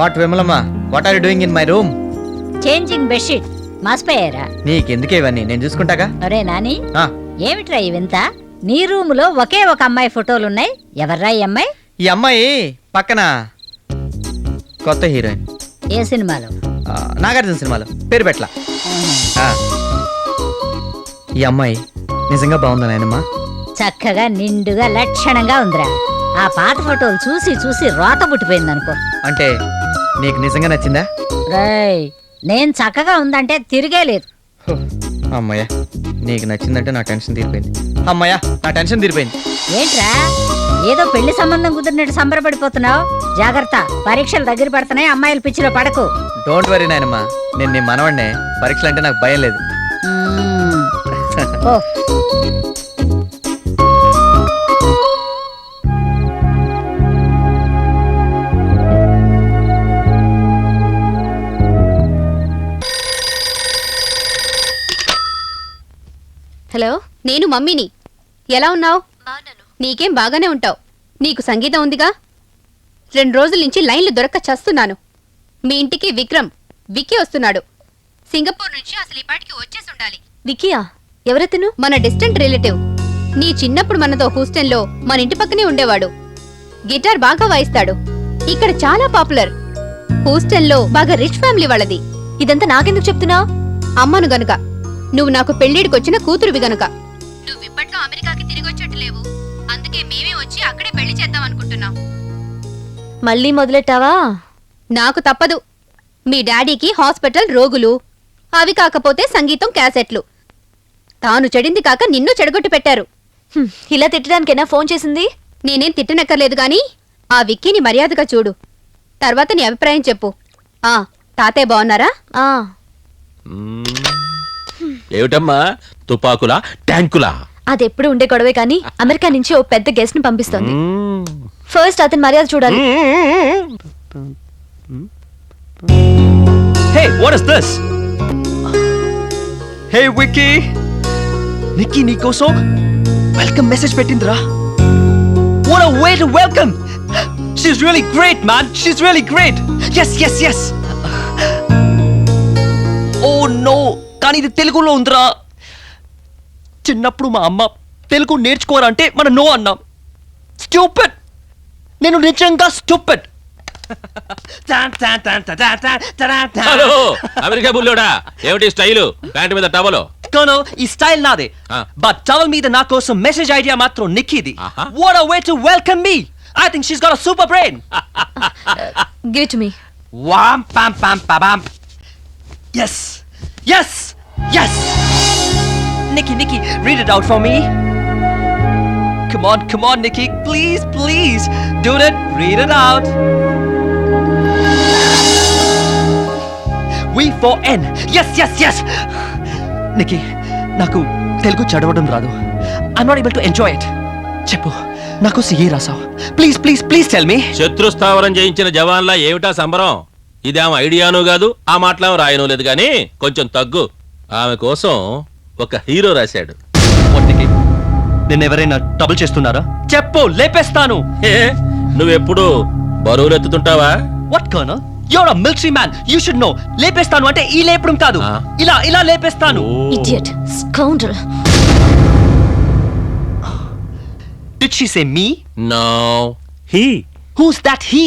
What Vimalamma, what are you doing in my room? Changing bedsheet. మాసిపోయారా? నీకెందుకే ఇవన్నీ, నేను చూసుకుంటాగా. ఒరే నాని, ఆ, ఏమిట్రా ఈ వింత? నీ రూములో ఒకే ఒక అమ్మాయి ఫోటోలున్నాయి. ఎవర్రా ఈ అమ్మాయి? ఈ అమ్మాయి పక్కన కొత్త హీరోయిన్. ఏ సినిమాలో? నాగార్జున సినిమాలో, పేరు పెట్ల. ఈ అమ్మాయి నిజంగా బాగుందా నాయనమ్మా? చక్కగా నిండుగా లక్షణంగా ఉందిరా. ఆ పాత ఫోటోలు చూసి చూసి రోత పుట్టిపోయింది అనుకో. అంటే నీకు నిజంగా నచ్చిందా? రేయ్, నేను చక్కగా ఉందంటే తిరిగే లేదు. హో, అమ్మయ్యా, నీకు నచ్చిందంటే నా టెన్షన్ తీరిపోయింది. అమ్మయ్యా, నా టెన్షన్ తీరిపోయింది. ఏంట్రా ఏదో పెళ్లి సంబంధం కుదిరినట్టు సంబరపడిపోతున్నావు? జాగ్రత్త, పరీక్షలు దగ్గర పడుతున్నాయి. అమ్మాయిల పిచ్చిలో పడకు. డోంట్ వరీ నాయనమ్మా, నేను నీ మనవడినే. పరీక్షలు అంటే నాకు భయం లేదు. ఓ హలో, నేను మమ్మీని. ఎలా ఉన్నావు? నీకేం బాగానే ఉంటావు. నీకు సంగీతం ఉందిగా. 2 రోజుల నుంచి లైన్లు దొరక్క చస్తున్నాను. మీ ఇంటికి విక్కీ వస్తున్నాడు. సింగపూర్ నుంచి అసలు ఈ పాటికి వచ్చేసి ఉండాలి. విక్కీయా? ఎవరెతను? మన డిస్టెంట్ రిలేటివ్. నీ చిన్నప్పుడు మనతో హూస్టన్లో మన ఇంటి పక్కనే ఉండేవాడు. గిటార్ బాగా వాయిస్తాడు. ఇక్కడ చాలా పాపులర్. హూస్టన్లో బాగా రిచ్ ఫ్యామిలీ వాళ్ళది. ఇదంతా నాకెందుకు చెప్తున్నావు? అమ్మను గనుక, నువ్వు నాకు పెళ్లిడికొచ్చిన కూతురువి గనుక. నువ్వు ఇప్పట్లో అమెరికాకి తిరిగి వచ్చేట్టు లేవు. అందుకే మేమే వచ్చి అక్కడే పెళ్లి చేద్దాం అనుకుంటున్నాం. మళ్ళీ మొదలెట్టావా? నాకు తప్పదు. మీ డాడీకి హాస్పిటల్ రోగులు, అవి కాకపోతే సంగీతం క్యాసెట్లు. తాను చెడింది కాక నిన్ను చెడగొట్టి పెట్టారు. ఇలా తిట్టడానికైనా ఫోన్ చేసింది? నేనేం తిట్టనక్కర్లేదు గాని ఆ విక్కీని మర్యాదగా చూడు. తర్వాత నీ అభిప్రాయం చెప్పు. తాతయ్య బాగున్నారా? ఏమిటమ్మా, తుపాకులా ట్యాంకులా? అదెప్పుడు ఉండే గొడవే కానీ అమెరికా నుంచి ఓ పెద్ద గెస్ట్ ని పంపిస్తోంది. ఫస్ట్ అతని మర్యాద చూడాలి. Hey, what is this? Hey, Vicky. Nikki Nikoso, welcome message petindra. What a way to welcome. She's really great, man. She's really great. Yes. Oh no, కానీ ఇది తెలుగులో ఉందిరా. చిన్నప్పుడు మా అమ్మ తెలుగు నేర్చుకోవాలంటే మనం నో అన్నాం. స్టూపిడ్. నేను నిజంగా స్టూపిడ్. హలో, అమెరికా బుల్లోడా, ఏమిటి స్టైలు? ప్యాంట్ మీద టవలు. కోనో, ఈ స్టైల్ నాదే. బట్ టవల్ మీద నా కోసం మెసేజ్ ఐడియా మాత్రం నిక్కీది. What a way to welcome me. I think she's got a super brain. Give it to me. Wham pam pam pa bam. Yes. Nikki, read it out for me. Come on, Nikki. Please. Do it. Read it out. We for N. Yes. Nikki, నాకు తెలుగు చదవడం రాదు. I'm not able to enjoy it. చెప్పు, నాకు CA రాసావు. Please tell me. శత్రుస్థావరం జయించిన జవాన్లా ఏమిటా సంబరం? ఇది ఆమె ఐడియాను కాదు, ఆ మాటలేమో రాయను లేదు గాని కొంచెం తగ్గు. ఆమె కోసం ఒక హీరో రాశాడు. నిన్నెవరైనా ట్రబుల్ చేస్తున్నారా? చెప్పు, లేపేస్తాను. నువ్వెప్పుడు బరువులు ఎత్తుతుంటావా? What, Colonel? You're a military man. You should know. లేపేస్తాను అంటే ఈ లేపడం కాదు. ఇలా లేపేస్తాను. Idiot, scoundrel. Did she say me? No, he. Who's that he?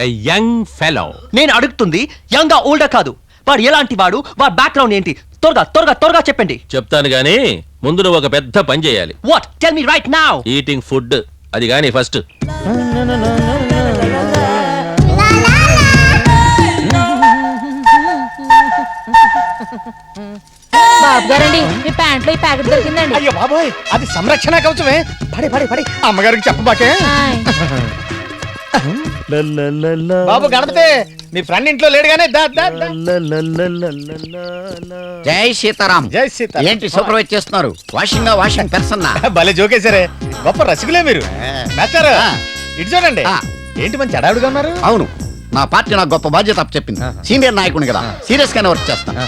A young fellow. నేను అడుగుతుంది యంగ్ గా ఓల్డర్ కాదు. వాడు ఎలాంటి వాడు? వాడి బ్యాక్గ్రౌండ్ ఏంటి? త్వరగా చెప్పండి. చెప్తాను గాని ముందు నువ్వు ఒక పెద్ద పని చేయాలి. What? Tell me right now. Eating food. అది గాని ఫస్ట్. బాబు గారండి, మీ ప్యాంట్లో ఈ ప్యాకెట్ దొరికిందండి. అయ్యో బాబోయ్, అది సంరక్షణ కవచమే. పడి అమ్మగారికి చెప్పబాకే. బాబు గణపతి, మీ ఫ్రెండ్ ఇంట్లో లేడుగానే. జై సీతారాం. జై సీతారాం. ఏంటి సూపర్వైజ్ చేస్తున్నారు? Washing person. భలే జోకేశారే, గొప్ప రసికులే మీరు. మాస్టర్, ఇటు చూడండి. ఏంటి మంచి అడావుడుగా ఉన్నారు? అవును, నా పార్టీ నాకు గొప్ప బాధ్యత చెప్పింది. సీనియర్ నాయకుని కదా, సీరియస్ గానే వర్క్ చేస్తాను.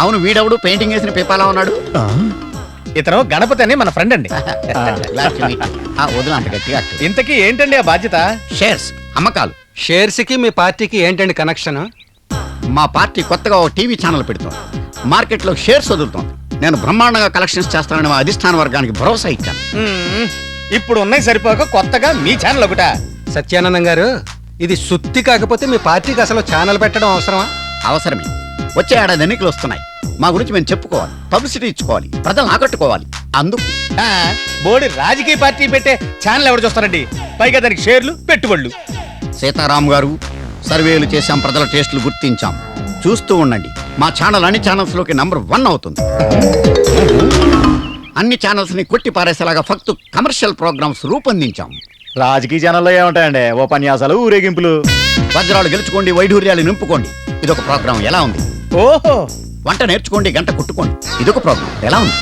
అవును, వీడెవడు పెయింటింగ్ వేసిన పేపాలా ఉన్నాడు? ఇతను గణపతి అని మన ఫ్రెండ్ అండి. వదిన అంత గట్టిగా. ఇంతకీ ఏంటండి ఆ బాధ్యత? షేర్స్ అమ్మకాలు. షేర్స్కి మీ పార్టీకి ఏంటండి కనెక్షన్? మా పార్టీ కొత్తగా ఓ టీవీ ఛానల్ పెడుతోంది. మార్కెట్లో షేర్స్ వదులుతోంది. నేను బ్రహ్మాండంగా కలెక్షన్స్ చేస్తానని మా అధిష్టాన వర్గానికి భరోసా ఇచ్చాను. ఇప్పుడు ఉన్నాయి సరిపోక కొత్తగా మీ ఛానల్ ఒకట. సత్యానందం గారు, ఇది సుత్తి కాకపోతే మీ పార్టీకి అసలు ఛానల్ పెట్టడం అవసరమా? అవసరమే. వచ్చే ఏడాది ఎన్నికలు వస్తున్నాయి. మా గురించి మేము చెప్పుకోవాలి, పబ్లిసిటీ ఇచ్చుకోవాలి, ప్రజలను ఆకట్టుకోవాలి. అందుకు బోడి రాజకీయ పార్టీ పెట్టే ఛానల్ ఎవరు చూస్తారండి? పైగా దానికి షేర్లు, పెట్టుబడులు. సీతారాం గారు, సర్వేలు చేశాం, ప్రజల టేస్టులు గుర్తించాం. చూస్తూ ఉండండి, మా ఛానల్ అన్ని ఛానల్స్ లోకి నంబర్ 1 అవుతుంది. అన్ని ఛానల్స్ ని కొట్టి పారేసేలాగా ఫక్తు కమర్షియల్ ప్రోగ్రామ్స్ రూపొందించాం. రాజకీయ ఛానల్లో ఏముంటాయండి? ఉపన్యాసాలు, ఊరేగింపులు. వజ్రాలు గెలుచుకోండి, వైఢూర్యాలు నింపుకోండి. ఇదొక ప్రోగ్రాం ఎలా ఉంది? ఓహో. వంట నేర్చుకోండి, గంట కుట్టుకోండి. ఇదొక ప్రోగ్రాం ఎలా ఉంది?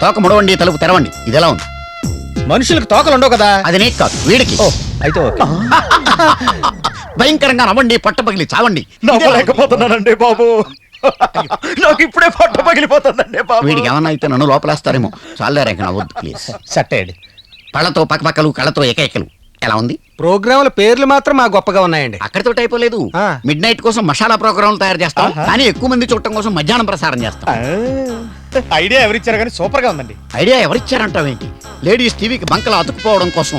తోక ముడవండి, తలుపు తెరవండి. ఇది ఎలా ఉంది? మనుషులకు తోకలు ఉండవు కదా. అది నీకు కాదు, వీడికి. అయితే ఓకే. భయంకరంగా నవ్వండి, పట్ట పగిలి చావండి. నవ్వలేకపోతున్నానండి బాబు. నాకు ఇప్పుడే పొట్ట పగిలిపోతుందండి బాబు. వీడికి ఏమన్నా అయితే నన్ను లోపలేస్తారేమో. చాలా రేఖ నవ్వద్దు ప్లీజ్. సట్టేయండి. పళ్ళతో పక్కపక్కలు, కళ్ళతో ఏకైకలు. ఎలా ఉంది? ప్రోగ్రాముల పేర్లు మాత్రం మా గొప్పగా ఉన్నాయండి. అక్కడితో అయిపోలేదు. ఆ. మిడ్ నైట్ కోసం మసాలా ప్రోగ్రాంలు తయారు చేస్తాం, ఆహా. కానీ ఎక్కువ మంది చూడటం కోసం మధ్యాహ్నం ప్రసారం చేస్తాం. ఐడియా ఎవరిచ్చారు కానీ సూపర్ గా ఉందండి. ఐడియా ఎవరిచ్చారంటావేంటి? లేడీస్ టీవీకి బంకలు అతుక్కుపోవడం కోసం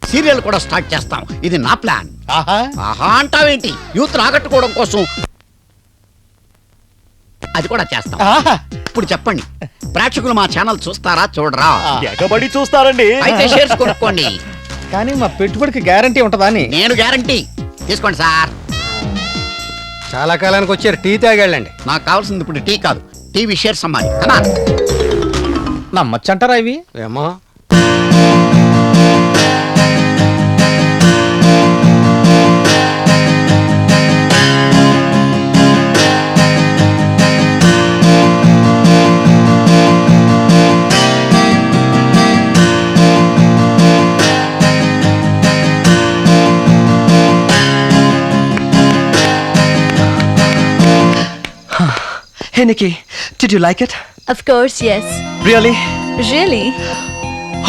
సీరియల్ కూడా స్టార్ట్ చేస్తాం. ఇది నా ప్లాన్. ఆహా. ఆహా అంటావేంటి? యూత్ ఆకట్టుకోవడం కోసం అది కూడా చేస్తాం. ఆహా. ఇప్పుడు చెప్పండి, ప్రేక్షకులు మా ఛానల్ చూస్తారా, చూడరా? ఎగబడి చూస్తారండి. అయితే షేర్స్ కొనుక్కోండి. కానీ మా పెట్టుబడికి గ్యారంటీ ఉంటుందా అని. నేను గ్యారంటీ. తీసుకోండి సార్. చాలా కాలానికి వచ్చారు, టీ తాగాళ్ళండి. నాకు కావాల్సింది ఇప్పుడు టీ కాదు, టీవీ షేర్స్ అమ్మాలి. కమా. నమ్మచ్చంటారా ఇవి? ఏమో. Hey Nikki, did you like it? Of course, yes. Really? Really?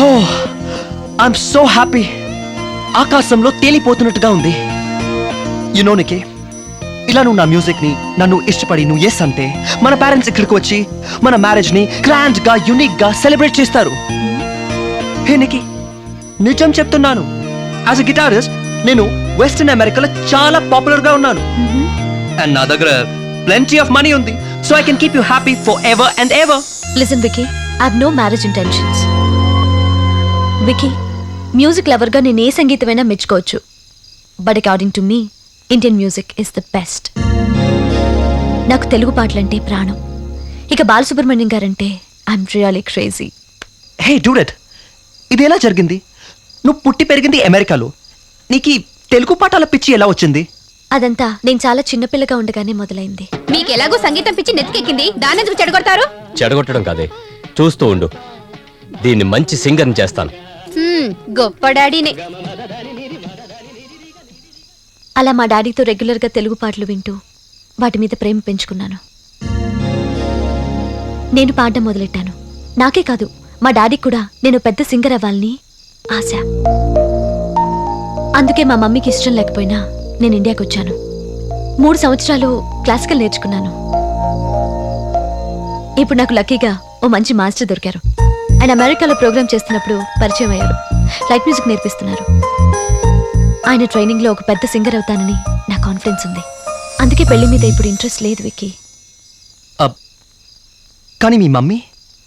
Oh, I'm so happy. ఆకాశంలో తేలిపోతున్నట్టుగా ఉంది. You know Nikki, ఇలా నువ్వు నా మ్యూజిక్ ని నన్ను ఇష్టపడి నువ్వు ఎస్ అంటే మన పేరెంట్స్ ఇక్కడికి వచ్చి మన మ్యారేజ్ ని గ్రాండ్ గా యూనిక్ గా సెలబ్రేట్ చేస్తారు. హే నికి, నిజం చెప్తున్నాను. యాజ్ అ గిటారిస్ట్ నేను వెస్టర్న్ అమెరికాలో చాలా పాపులర్ గా ఉన్నాను. అండ్ నా దగ్గర plenty of money ఉంది. So I can keep you happy forever and ever. Listen, Vicky, I have no marriage intentions. Vicky, music lover గా నేను ఏ సంగీతమైనా మెచ్చుకోవచ్చు. But according to me, Indian music is the best. నాకు తెలుగు పాటలంటే ప్రాణం. ఇక బాలసుబ్రహ్మణ్యం గారంటే I'm really crazy. Hey dude, ఇది ఎలా జరిగింది? నువ్వు పుట్టి పెరిగింది అమెరికాలో, నీకు ఈ తెలుగు పాటల పిచ్చి ఎలా వచ్చింది? అదంతా నేను చాలా చిన్నపిల్లగా ఉండగానే మొదలైంది. మీకు ఎలాగో సంగీతం పిచ్చి నెత్తికెక్కింది, దానెందుకు చెడగొడతారు? చెడగొట్టడం కాదే, చూస్తూ ఉండు, దీన్ని మంచి సింగర్ని చేస్తాను. గొప్ప డాడీనే. అలా మా డాడీతో రెగ్యులర్గా తెలుగు పాటలు వింటూ వాటి మీద ప్రేమ పెంచుకున్నాను. నేను పాడడం మొదలెట్టాను. నాకే కాదు, మా డాడీకి కూడా నేను పెద్ద సింగర్ అవ్వాలని ఆశ. అందుకే మా మమ్మీకి ఇష్టం లేకపోయినా నేను ఇండియాకి వచ్చాను. 3 సంవత్సరాలు క్లాసికల్ నేర్చుకున్నాను. ఇప్పుడు నాకు లక్కీగా ఓ మంచి మాస్టర్ దొరికారు. ఆయన అమెరికాలో ప్రోగ్రామ్ చేస్తున్నప్పుడు పరిచయం అయ్యారు. లైట్ మ్యూజిక్ నేర్పిస్తున్నారు. ఆయన ట్రైనింగ్లో ఒక పెద్ద సింగర్ అవుతానని నా కాన్ఫిడెన్స్ ఉంది. అందుకే పెళ్లి మీద ఇప్పుడు ఇంట్రెస్ట్ లేదు విక్కీ. కానీ మీ మమ్మీ?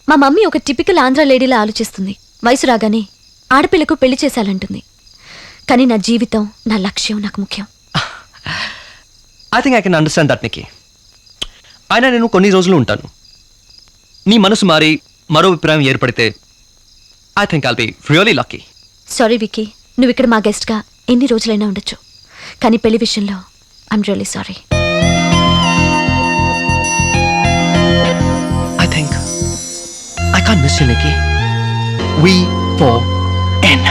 మా మమ్మీ ఒక టిపికల్ ఆంధ్ర లేడీలా ఆలోచిస్తుంది. వయసు రాగానే ఆడపిల్లకు పెళ్లి చేశాలంటుంది. కానీ నా జీవితం, నా లక్ష్యం నాకు ముఖ్యం. I think I can understand that, Nikki. అయినా నేను కొన్ని రోజులు ఉంటాను. నీ మనసు మారి మరో అభిప్రాయం ఏర్పడితే I think I'll be really lucky. Sorry Vicky, నువ్వు ఇక్కడ మా గెస్ట్గా ఎన్ని రోజులైనా ఉండొచ్చు. కానీ పెళ్లి విషయంలో I'm really sorry. I think I can't miss you, Nikki. We4N.